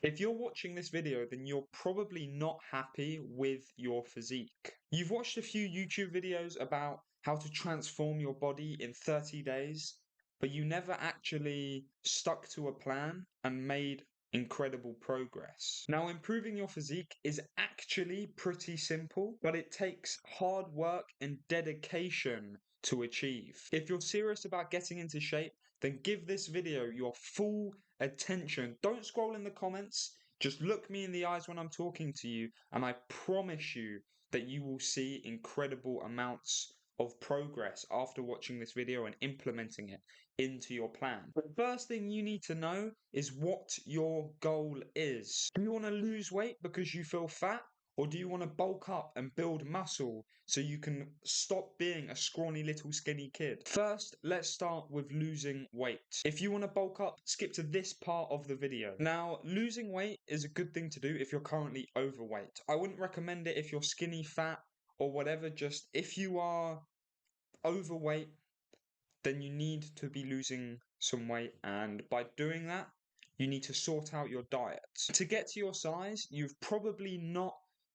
If you're watching this video, then you're probably not happy with your physique. You've watched a few YouTube videos about how to transform your body in 30 days, but you never actually stuck to a plan and made incredible progress. Now, improving your physique is actually pretty simple, but it takes hard work and dedication to achieve. If you're serious about getting into shape, then give this video your full attention. Don't scroll in the comments. Just look me in the eyes when I'm talking to you, and I promise you that you will see incredible amounts of progress after watching this video and implementing it into your plan. The first thing you need to know is what your goal is. Do you want to lose weight because you feel fat? Or do you want to bulk up and build muscle so you can stop being a scrawny little skinny kid? First, let's start with losing weight. If you want to bulk up, skip to this part of the video. Now, losing weight is a good thing to do if you're currently overweight. I wouldn't recommend it if you're skinny, fat, or whatever. Just if you are overweight, then you need to be losing some weight. And by doing that, you need to sort out your diet. To get to your size, you've probably not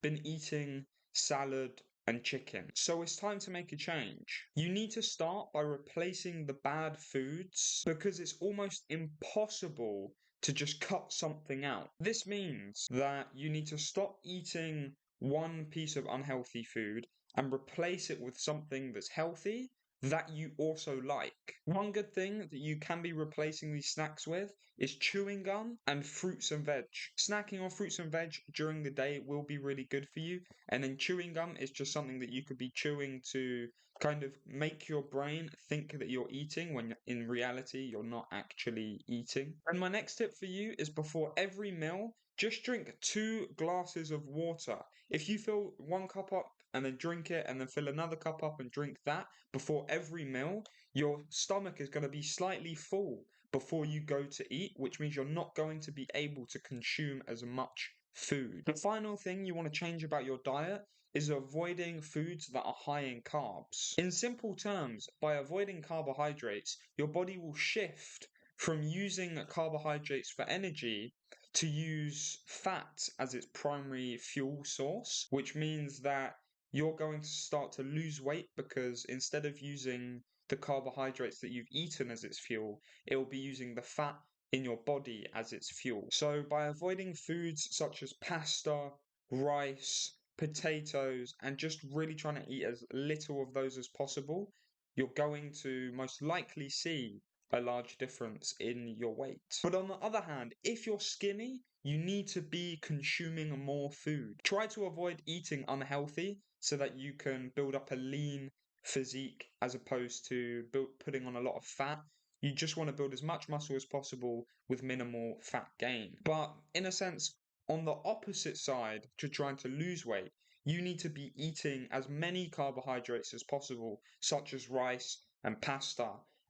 been eating salad and chicken. So it's time to make a change. You need to start by replacing the bad foods because it's almost impossible to just cut something out. This means that you need to stop eating one piece of unhealthy food and replace it with something that's healthy that you also like. One good thing that you can be replacing these snacks with is chewing gum and fruits and veg. Snacking on fruits and veg during the day will be really good for you, and then chewing gum is just something that you could be chewing to kind of make your brain think that you're eating when in reality you're not actually eating. And my next tip for you is before every meal, just drink 2 glasses of water. If you fill 1 cup up and then drink it and then fill another cup up and drink that before every meal, your stomach is going to be slightly full before you go to eat, which means you're not going to be able to consume as much food. The final thing you want to change about your diet is avoiding foods that are high in carbs. In simple terms, by avoiding carbohydrates, your body will shift from using carbohydrates for energy to use fat as its primary fuel source, which means that you're going to start to lose weight because instead of using the carbohydrates that you've eaten as its fuel, it will be using the fat in your body as its fuel. So by avoiding foods such as pasta, rice, potatoes, and just really trying to eat as little of those as possible, you're going to most likely see a large difference in your weight. But on the other hand, if you're skinny, you need to be consuming more food. Try to avoid eating unhealthy so that you can build up a lean physique as opposed to putting on a lot of fat. You just want to build as much muscle as possible with minimal fat gain. But in a sense, on the opposite side to trying to lose weight, you need to be eating as many carbohydrates as possible, such as rice and pasta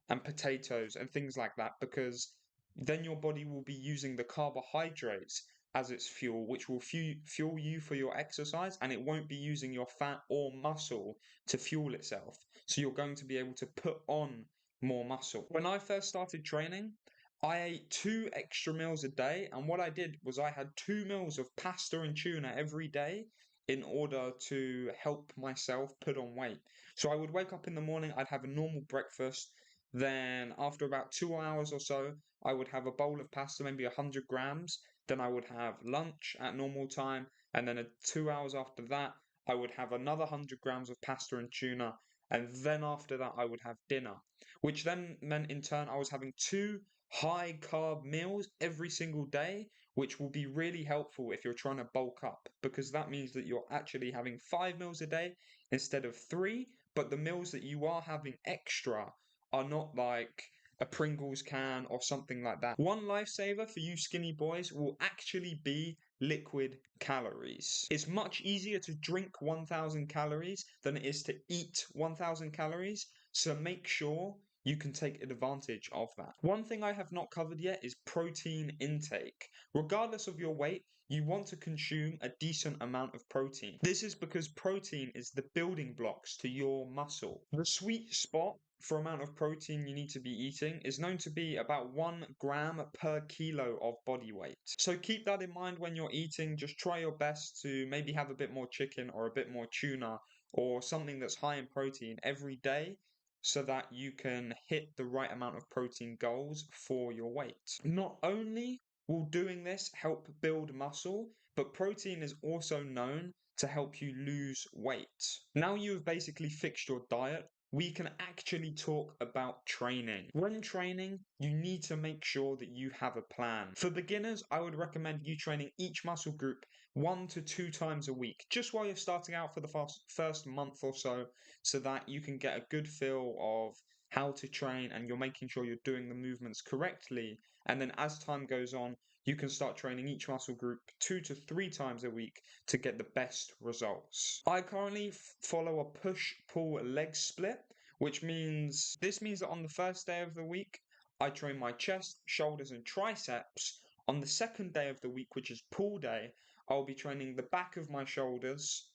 and potatoes and things like that, because then your body will be using the carbohydrates as its fuel, which will fuel you for your exercise, and it won't be using your fat or muscle to fuel itself. So you're going to be able to put on more muscle. When I first started training, I ate 2 extra meals a day, and what I did was I had 2 meals of pasta and tuna every day in order to help myself put on weight. So I would wake up in the morning, I'd have a normal breakfast, then after about 2 hours or so, I would have a bowl of pasta, maybe 100 grams. Then I would have lunch at normal time, and then 2 hours after that, I would have another 100 grams of pasta and tuna, and then after that, I would have dinner, which then meant in turn I was having 2 high carb meals every single day, which will be really helpful if you're trying to bulk up because that means that you're actually having 5 meals a day instead of 3, but the meals that you are having extra are not like a Pringles can or something like that. One lifesaver for you skinny boys will actually be liquid calories. It's much easier to drink 1000 calories than it is to eat 1000 calories, so make sure you can take advantage of that. One thing I have not covered yet is protein intake. Regardless of your weight, you want to consume a decent amount of protein. This is because protein is the building blocks to your muscle. The sweet spot for amount of protein you need to be eating is known to be about 1 gram per kilo of body weight. So keep that in mind when you're eating. Just try your best to maybe have a bit more chicken or a bit more tuna or something that's high in protein every day so that you can hit the right amount of protein goals for your weight. Not only will doing this help build muscle, but protein is also known to help you lose weight. Now you've basically fixed your diet, we can actually talk about training. When training, you need to make sure that you have a plan. For beginners, I would recommend you training each muscle group 1 to 2 times a week, just while you're starting out for the first month or so that you can get a good feel of how to train and you're making sure you're doing the movements correctly. And then as time goes on, you can start training each muscle group 2 to 3 times a week to get the best results. I currently follow a push-pull leg split, which means that on the first day of the week, I train my chest, shoulders, and triceps. On the second day of the week, which is pull day, I'll be training the back of my shoulders,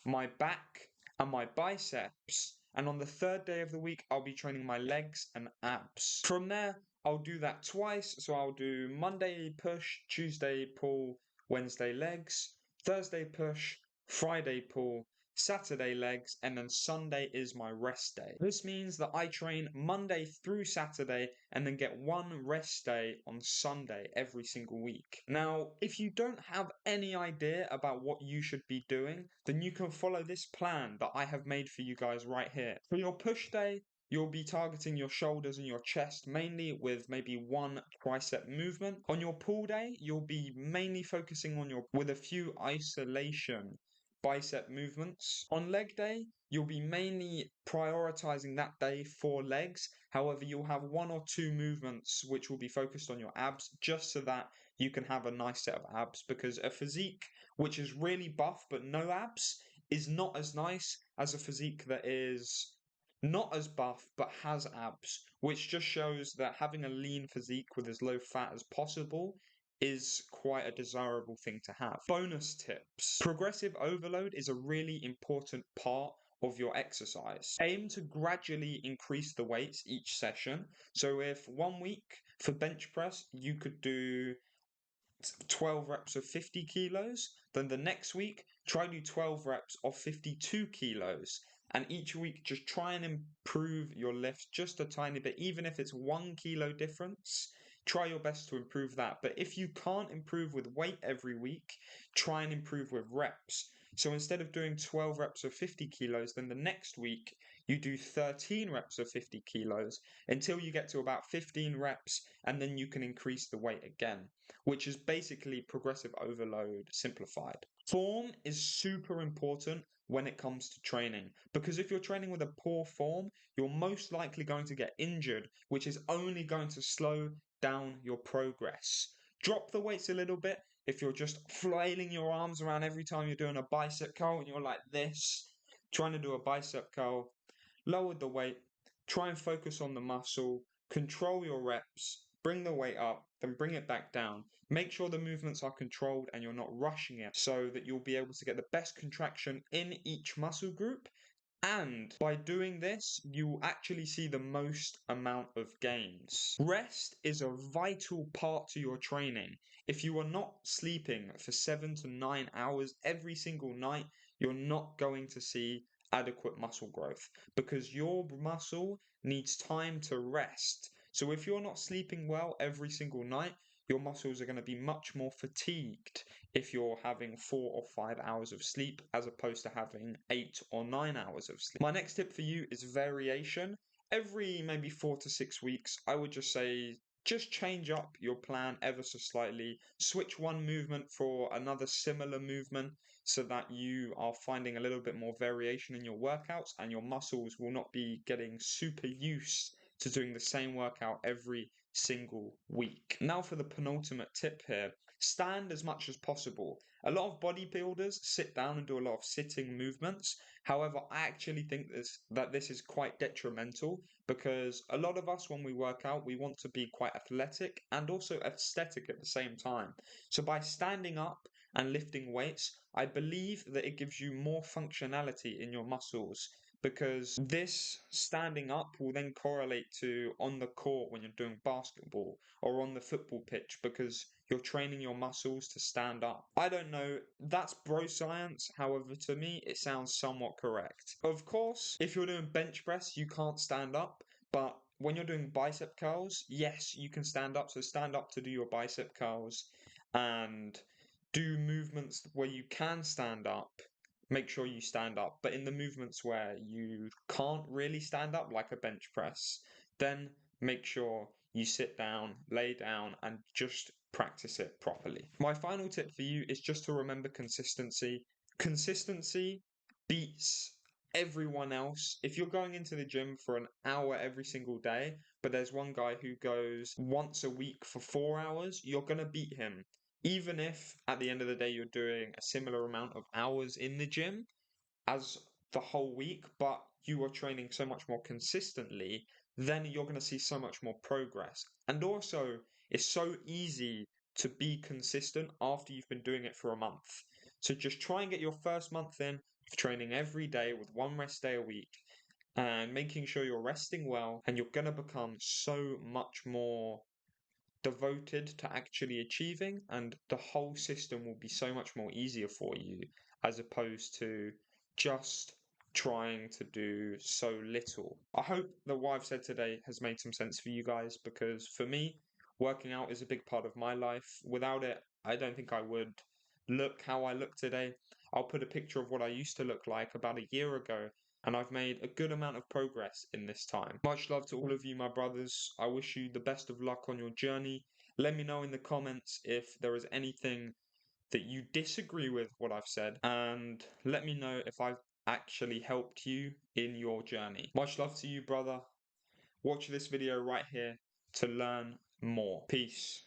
my back, and my biceps. And on the third day of the week, I'll be training my legs and abs. From there, I'll do that twice. So I'll do Monday push, Tuesday pull, Wednesday legs, Thursday push, Friday pull, Saturday legs, and then Sunday is my rest day. This means that I train Monday through Saturday and then get one rest day on Sunday every single week. Now, if you don't have any idea about what you should be doing, then you can follow this plan that I have made for you guys right here. For your push day, you'll be targeting your shoulders and your chest mainly with maybe one tricep movement. On your pull day, you'll be mainly focusing on with a few isolation bicep movements. On leg day, you'll be mainly prioritizing that day for legs. However, you'll have 1 or 2 movements which will be focused on your abs just so that you can have a nice set of abs, because a physique which is really buff but no abs is not as nice as a physique that is not as buff but has abs, which just shows that having a lean physique with as low fat as possible is quite a desirable thing to have. Bonus tips. Progressive overload is a really important part of your exercise. Aim to gradually increase the weights each session. So if 1 week for bench press, you could do 12 reps of 50 kilos, then the next week try to do 12 reps of 52 kilos. And each week just try and improve your lift just a tiny bit, even if it's 1 kilo difference. Try your best to improve that. But if you can't improve with weight every week, try and improve with reps. So instead of doing 12 reps of 50 kilos, then the next week you do 13 reps of 50 kilos until you get to about 15 reps, and then you can increase the weight again, which is basically progressive overload simplified. Form is super important when it comes to training, because if you're training with a poor form, you're most likely going to get injured, which is only going to slow down your progress. Drop the weights a little bit. If you're just flailing your arms around every time you're doing a bicep curl and you're like this, trying to do a bicep curl, lower the weight, try and focus on the muscle, control your reps, bring the weight up, then bring it back down. Make sure the movements are controlled and you're not rushing it so that you'll be able to get the best contraction in each muscle group. And by doing this, you will actually see the most amount of gains. Rest is a vital part to your training. If you are not sleeping for 7 to 9 hours every single night, you're not going to see adequate muscle growth because your muscle needs time to rest. So if you're not sleeping well every single night, your muscles are going to be much more fatigued if you're having 4 or 5 hours of sleep as opposed to having 8 or 9 hours of sleep. My next tip for you is variation. Every maybe 4 to 6 weeks, I would just say just change up your plan ever so slightly. Switch one movement for another similar movement so that you are finding a little bit more variation in your workouts and your muscles will not be getting super used to doing the same workout every single week. Now for the penultimate tip here. Stand as much as possible. A lot of bodybuilders sit down and do a lot of sitting movements. However, I actually think that this is quite detrimental because a lot of us, when we work out, we want to be quite athletic and also aesthetic at the same time. So by standing up and lifting weights, I believe that it gives you more functionality in your muscles because this standing up will then correlate to on the court when you're doing basketball or on the football pitch because you're training your muscles to stand up. I don't know, that's bro science. However, to me, it sounds somewhat correct. Of course, if you're doing bench press, you can't stand up, but when you're doing bicep curls, yes, you can stand up. So stand up to do your bicep curls and do movements where you can stand up. Make sure you stand up. But in the movements where you can't really stand up, like a bench press, then make sure you sit down, lay down, and just practice it properly. My final tip for you is just to remember consistency. Consistency beats everyone else. If you're going into the gym for an hour every single day, but there's one guy who goes once a week for 4 hours, you're going to beat him. Even if at the end of the day you're doing a similar amount of hours in the gym as the whole week, but you are training so much more consistently, then you're going to see so much more progress. And also, it's so easy to be consistent after you've been doing it for a month. So just try and get your first month in of training every day with one rest day a week and making sure you're resting well, and you're going to become so much more devoted to actually achieving, and the whole system will be so much more easier for you as opposed to just trying to do so little. I hope that what I've said today has made some sense for you guys, because for me, working out is a big part of my life. Without it, I don't think I would look how I look today. I'll put a picture of what I used to look like about a year ago, and I've made a good amount of progress in this time. Much love to all of you, my brothers. I wish you the best of luck on your journey. Let me know in the comments if there is anything that you disagree with what I've said, and let me know if I've actually helped you in your journey. Much love to you, brother. Watch this video right here to learn more. Peace.